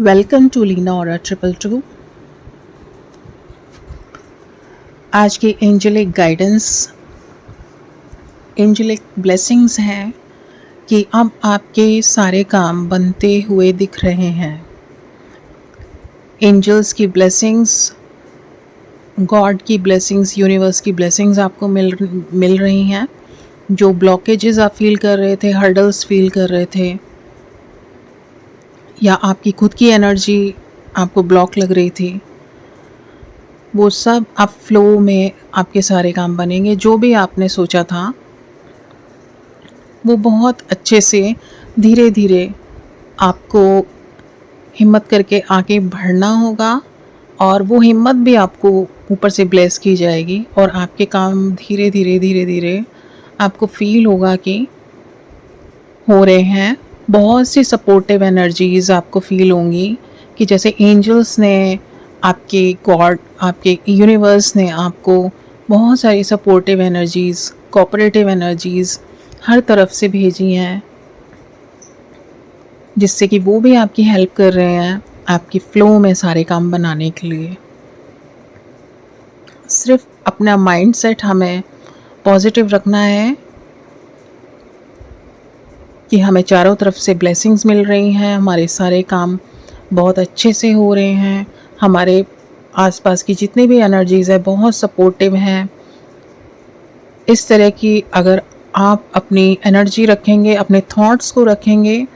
Welcome to Leena और 222। आज की एंजेलिक गाइडेंस, एंजेलिक ब्लेसिंग्स हैं कि अब आपके सारे काम बनते हुए दिख रहे हैं। एंजल्स की ब्लेसिंग्स, गॉड की ब्लेसिंग्स, यूनिवर्स की ब्लेसिंग्स आपको मिल रही हैं। जो ब्लॉकेजेस आप फील कर रहे थे, हर्डल्स फील कर रहे थे, या आपकी खुद की एनर्जी आपको ब्लॉक लग रही थी, वो सब अब फ्लो में आपके सारे काम बनेंगे। जो भी आपने सोचा था वो बहुत अच्छे से धीरे धीरे आपको हिम्मत करके आगे बढ़ना होगा, और वो हिम्मत भी आपको ऊपर से ब्लेस की जाएगी और आपके काम धीरे धीरे आपको फील होगा कि हो रहे हैं। बहुत सी सपोर्टिव एनर्जीज़ आपको फील होंगी कि जैसे एंजल्स ने, आपके गॉड, आपके यूनिवर्स ने आपको बहुत सारी सपोर्टिव एनर्जीज़, कोऑपरेटिव एनर्जीज़ हर तरफ से भेजी हैं, जिससे कि वो भी आपकी हेल्प कर रहे हैं आपकी फ़्लो में सारे काम बनाने के लिए। सिर्फ अपना माइंडसेट हमें पॉजिटिव रखना है कि हमें चारों तरफ से ब्लेसिंग्स मिल रही हैं, हमारे सारे काम बहुत अच्छे से हो रहे हैं, हमारे आसपास की जितनी भी एनर्जीज़ है बहुत सपोर्टिव हैं। इस तरह की अगर आप अपनी एनर्जी रखेंगे, अपने थॉट्स को रखेंगे,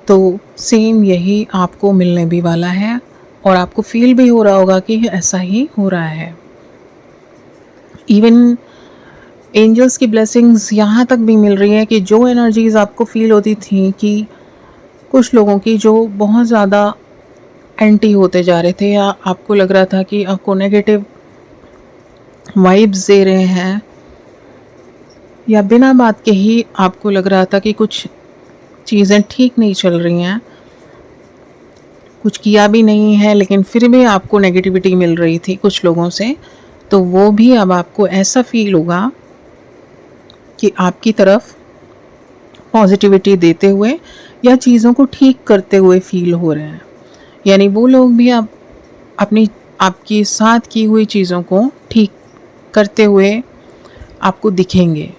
तो सेम यही आपको मिलने भी वाला है और आपको फील भी हो रहा होगा कि ऐसा ही हो रहा है। इवन एंजल्स की ब्लेसिंग्स यहाँ तक भी मिल रही है कि जो एनर्जीज़ आपको फील होती थी कि कुछ लोगों की जो बहुत ज़्यादा एंटी होते जा रहे थे, या आपको लग रहा था कि आपको नेगेटिव वाइब्स दे रहे हैं, या बिना बात के ही आपको लग रहा था कि कुछ चीज़ें ठीक नहीं चल रही हैं, कुछ किया भी नहीं है लेकिन फिर भी आपको नेगेटिविटी मिल रही थी कुछ लोगों से, तो वो भी अब आपको ऐसा फील होगा कि आपकी तरफ पॉजिटिविटी देते हुए या चीज़ों को ठीक करते हुए फील हो रहे हैं। यानी वो लोग भी अब अपनी आपकी साथ की हुई चीज़ों को ठीक करते हुए आपको दिखेंगे।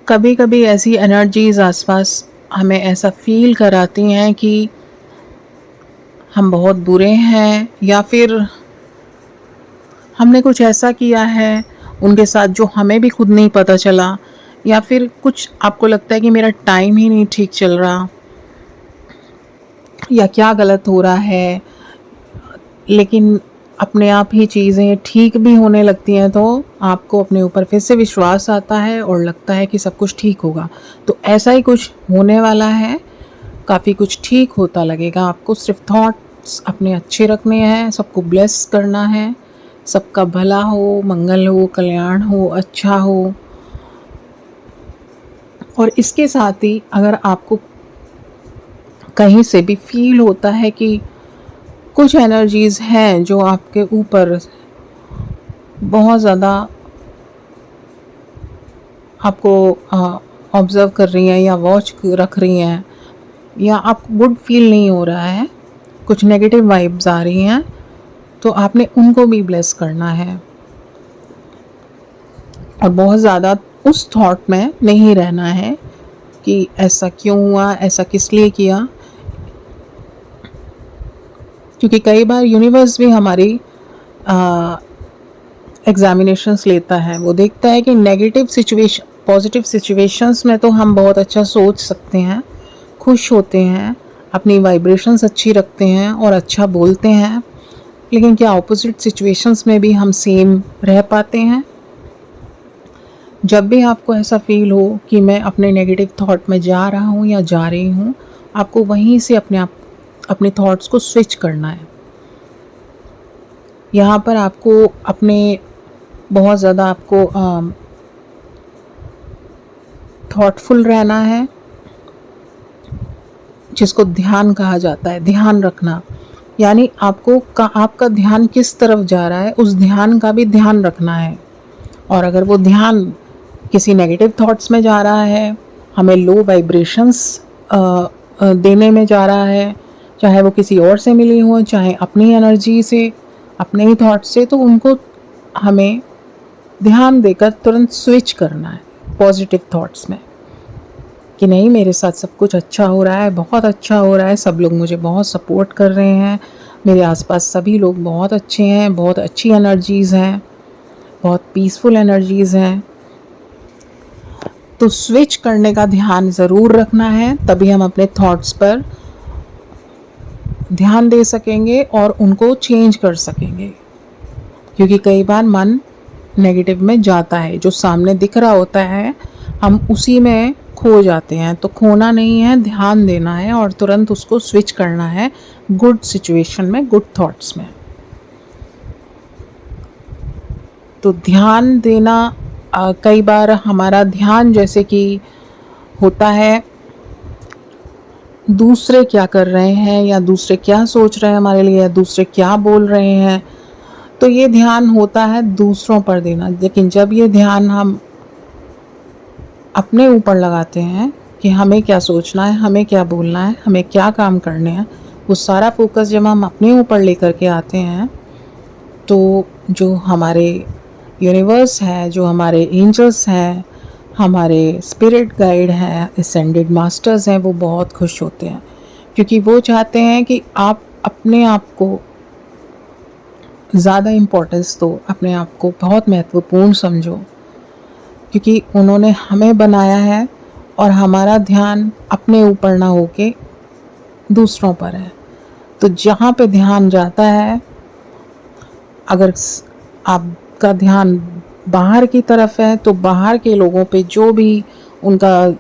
कभी कभी ऐसी एनर्जीज़ आसपास हमें ऐसा फील कराती हैं कि हम बहुत बुरे हैं, या फिर हमने कुछ ऐसा किया है उनके साथ जो हमें भी खुद नहीं पता चला, या फिर कुछ आपको लगता है कि मेरा टाइम ही नहीं ठीक चल रहा, या क्या गलत हो रहा है, लेकिन अपने आप ही चीज़ें ठीक भी होने लगती हैं, तो आपको अपने ऊपर फिर से विश्वास आता है और लगता है कि सब कुछ ठीक होगा। तो ऐसा ही कुछ होने वाला है, काफ़ी कुछ ठीक होता लगेगा आपको। सिर्फ थॉट्स अपने अच्छे रखने हैं, सबको ब्लेस करना है, सबका भला हो, मंगल हो, कल्याण हो, अच्छा हो। और इसके साथ ही अगर आपको कहीं से भी फील होता है कि कुछ एनर्जीज़ हैं जो आपके ऊपर बहुत ज़्यादा आपको ऑब्ज़र्व कर रही हैं या वॉच रख रही हैं, या आपको गुड फील नहीं हो रहा है, कुछ नेगेटिव वाइब्स आ रही हैं, तो आपने उनको भी ब्लेस करना है और बहुत ज़्यादा उस थॉट में नहीं रहना है कि ऐसा क्यों हुआ, ऐसा किस लिए किया। क्योंकि कई बार यूनिवर्स भी हमारी एग्जामिनेशंस लेता है, वो देखता है कि नेगेटिव सिचुएशन, पॉजिटिव सिचुएशंस में तो हम बहुत अच्छा सोच सकते हैं, खुश होते हैं, अपनी वाइब्रेशंस अच्छी रखते हैं और अच्छा बोलते हैं, लेकिन क्या ऑपोजिट सिचुएशंस में भी हम सेम रह पाते हैं? जब भी आपको ऐसा फील हो कि मैं अपने नेगेटिव थॉट में जा रहा हूँ या जा रही हूँ, आपको वहीं से अपने थॉट्स को स्विच करना है। यहाँ पर आपको अपने बहुत ज़्यादा आपको थॉटफुल रहना है, जिसको ध्यान कहा जाता है, ध्यान रखना। यानी आपका ध्यान किस तरफ जा रहा है, उस ध्यान का भी ध्यान रखना है। और अगर वो ध्यान किसी नेगेटिव थॉट्स में जा रहा है, हमें लो वाइब्रेशंस देने में जा रहा है, चाहे वो किसी और से मिली हो, चाहे अपनी एनर्जी से, अपने ही थॉट से, तो उनको हमें ध्यान देकर तुरंत स्विच करना है पॉजिटिव थॉट्स में कि नहीं, मेरे साथ सब कुछ अच्छा हो रहा है, बहुत अच्छा हो रहा है, सब लोग मुझे बहुत सपोर्ट कर रहे हैं, मेरे आसपास सभी लोग बहुत अच्छे हैं, बहुत अच्छी एनर्जीज़ हैं, बहुत पीसफुल एनर्जीज़ हैं। तो स्विच करने का ध्यान ज़रूर रखना है, तभी हम अपने थॉट्स पर ध्यान दे सकेंगे और उनको चेंज कर सकेंगे। क्योंकि कई बार मन नेगेटिव में जाता है, जो सामने दिख रहा होता है हम उसी में खो जाते हैं। तो खोना नहीं है, ध्यान देना है और तुरंत उसको स्विच करना है गुड सिचुएशन में, गुड थॉट्स में। तो ध्यान देना, कई बार हमारा ध्यान जैसे कि होता है दूसरे क्या कर रहे हैं या दूसरे क्या सोच रहे हैं हमारे लिए, या दूसरे क्या बोल रहे हैं, तो ये ध्यान होता है दूसरों पर देना। लेकिन जब ये ध्यान हम अपने ऊपर लगाते हैं कि हमें क्या सोचना है, हमें क्या बोलना है, हमें क्या काम करने हैं, वो सारा फोकस जब हम अपने ऊपर लेकर के आते हैं, तो जो हमारे यूनिवर्स है, जो हमारे एंजल्स हैं, हमारे स्पिरिट गाइड हैं, असेंडेड मास्टर्स हैं, वो बहुत खुश होते हैं। क्योंकि वो चाहते हैं कि आप अपने आप को ज़्यादा इम्पोर्टेंस दो, अपने आप को बहुत महत्वपूर्ण समझो। क्योंकि उन्होंने हमें बनाया है और हमारा ध्यान अपने ऊपर ना होके दूसरों पर है। तो जहाँ पे ध्यान जाता है, अगर आपका ध्यान बाहर की तरफ है, तो बाहर के लोगों पे जो भी उनका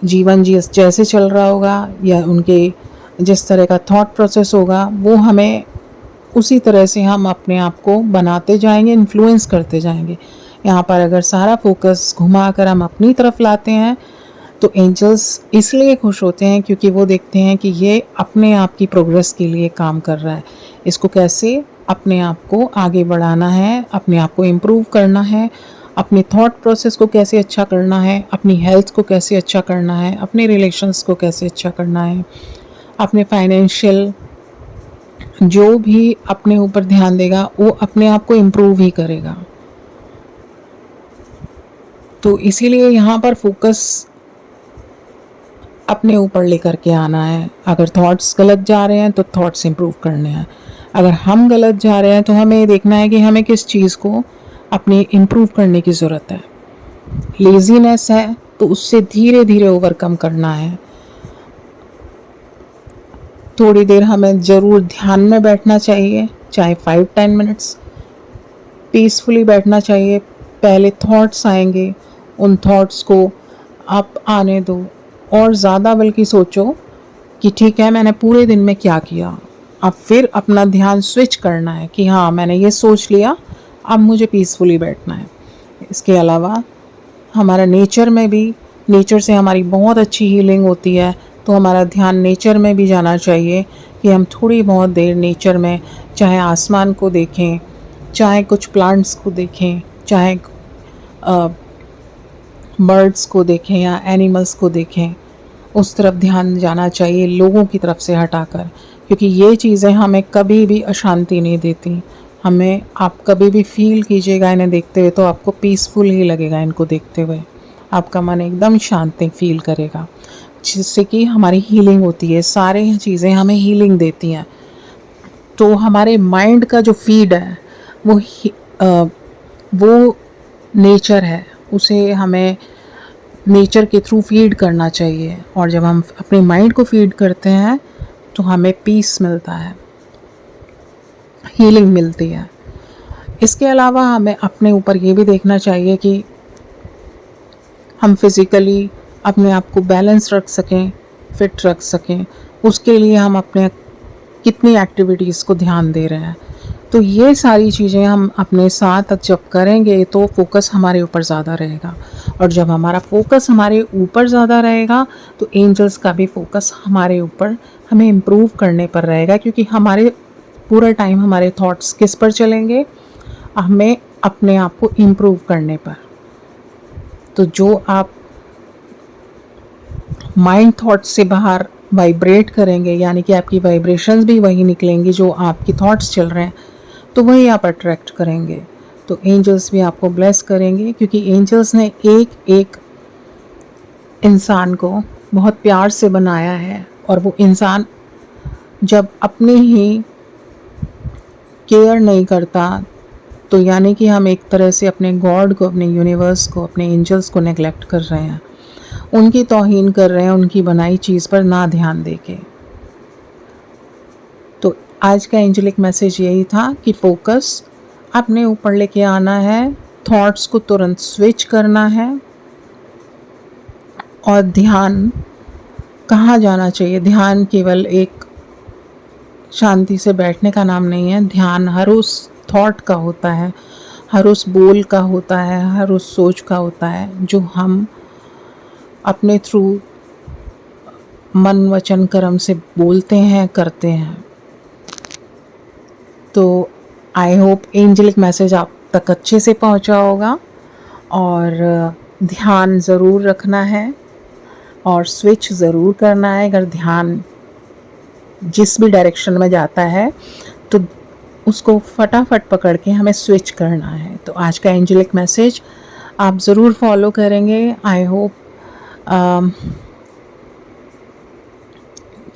जीवन जैसे चल रहा होगा या उनके जिस तरह का थॉट प्रोसेस होगा, वो हमें उसी तरह से हम अपने आप को बनाते जाएंगे, इन्फ्लुएंस करते जाएंगे। यहाँ पर अगर सारा फोकस घुमा कर हम अपनी तरफ लाते हैं, तो एंजल्स इसलिए खुश होते हैं क्योंकि वो देखते हैं कि ये अपने आप की प्रोग्रेस के लिए काम कर रहा है। इसको कैसे अपने आप को आगे बढ़ाना है, अपने आप को इम्प्रूव करना है, अपने थॉट प्रोसेस को कैसे अच्छा करना है, अपनी हेल्थ को कैसे अच्छा करना है, अपने रिलेशंस को कैसे अच्छा करना है, अपने फाइनेंशियल, जो भी अपने ऊपर ध्यान देगा वो अपने आप को इम्प्रूव ही करेगा। तो इसीलिए यहाँ पर फोकस अपने ऊपर लेकर के आना है। अगर थॉट्स गलत जा रहे हैं तो थॉट्स इम्प्रूव करने हैं, अगर हम गलत जा रहे हैं तो हमें ये देखना है कि हमें किस चीज़ को अपनी इम्प्रूव करने की ज़रूरत है। लेज़ीनेस है तो उससे धीरे धीरे ओवरकम करना है। थोड़ी देर हमें ज़रूर ध्यान में बैठना चाहिए, चाहे 5-10 मिनट्स पीसफुली बैठना चाहिए। पहले थॉट्स आएंगे, उन थॉट्स को आप आने दो और ज़्यादा बल्कि सोचो कि ठीक है, मैंने पूरे दिन में क्या किया। अब फिर अपना ध्यान स्विच करना है कि हाँ, मैंने ये सोच लिया, अब मुझे पीसफुली बैठना है। इसके अलावा हमारा नेचर में भी, नेचर से हमारी बहुत अच्छी हीलिंग होती है, तो हमारा ध्यान नेचर में भी जाना चाहिए कि हम थोड़ी बहुत देर नेचर में, चाहे आसमान को देखें, चाहे कुछ प्लांट्स को देखें, चाहे बर्ड्स को देखें या एनिमल्स को देखें, उस तरफ ध्यान जाना चाहिए, लोगों की तरफ से हटाकर। क्योंकि ये चीज़ें हमें कभी भी अशांति नहीं देती। हमें, आप कभी भी फील कीजिएगा इन्हें देखते हुए तो आपको पीसफुल ही लगेगा। इनको देखते हुए आपका मन एकदम शांति फील करेगा, जिससे कि हमारी हीलिंग होती है। सारे चीज़ें हमें हीलिंग देती हैं। तो हमारे माइंड का जो फीड है वो नेचर है, उसे हमें नेचर के थ्रू फीड करना चाहिए। और जब हम अपने माइंड को फीड करते हैं तो हमें पीस मिलता है, हीलिंग मिलती है। इसके अलावा हमें अपने ऊपर ये भी देखना चाहिए कि हम फिज़िकली अपने आप को बैलेंस रख सकें, फिट रख सकें। उसके लिए हम अपने कितनी एक्टिविटीज़ को ध्यान दे रहे हैं। तो ये सारी चीज़ें हम अपने साथ जब करेंगे तो फोकस हमारे ऊपर ज़्यादा रहेगा। और जब हमारा फोकस हमारे ऊपर ज़्यादा रहेगा तो एंजल्स का भी फोकस हमारे ऊपर, हमें इम्प्रूव करने पर रहेगा। क्योंकि हमारे पूरा टाइम हमारे थॉट्स किस पर चलेंगे, हमें अपने आप को इम्प्रूव करने पर। तो जो आप माइंड थॉट्स से बाहर वाइब्रेट करेंगे, यानी कि आपकी वाइब्रेशंस भी वही निकलेंगी जो आपकी थॉट्स चल रहे हैं, तो वही आप अट्रैक्ट करेंगे। तो एंजल्स भी आपको ब्लेस करेंगे, क्योंकि एंजल्स ने एक एक इंसान को बहुत प्यार से बनाया है, और वो इंसान जब अपनी ही केयर नहीं करता, तो यानी कि हम एक तरह से अपने गॉड को, अपने यूनिवर्स को, अपने एंजल्स को नेग्लेक्ट कर रहे हैं, उनकी तौहीन कर रहे हैं, उनकी बनाई चीज़ पर ना ध्यान देके। तो आज का एंजेलिक मैसेज यही था कि फोकस अपने ऊपर लेके आना है, थॉट्स को तुरंत स्विच करना है, और ध्यान कहाँ जाना चाहिए। ध्यान केवल एक शांति से बैठने का नाम नहीं है। ध्यान हर उस थॉट का होता है, हर उस बोल का होता है, हर उस सोच का होता है जो हम अपने थ्रू मन वचन कर्म से बोलते हैं, करते हैं। तो आई होप एंजेलिक मैसेज आप तक अच्छे से पहुंचा होगा, और ध्यान ज़रूर रखना है और स्विच ज़रूर करना है। अगर ध्यान जिस भी डायरेक्शन में जाता है तो उसको फटाफट पकड़ के हमें स्विच करना है। तो आज का एंजेलिक मैसेज आप ज़रूर फॉलो करेंगे। आई होप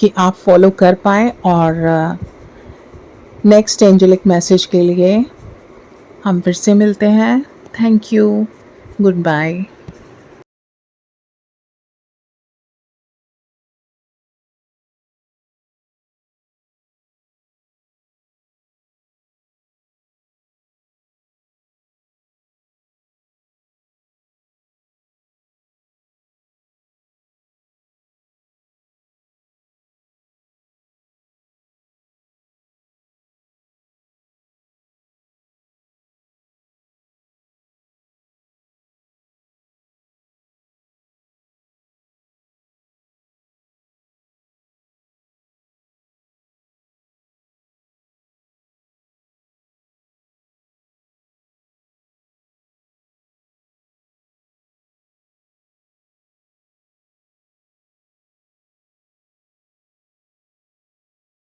कि आप फॉलो कर पाएँ, और नेक्स्ट एंजेलिक मैसेज के लिए हम फिर से मिलते हैं। Thank you, good bye.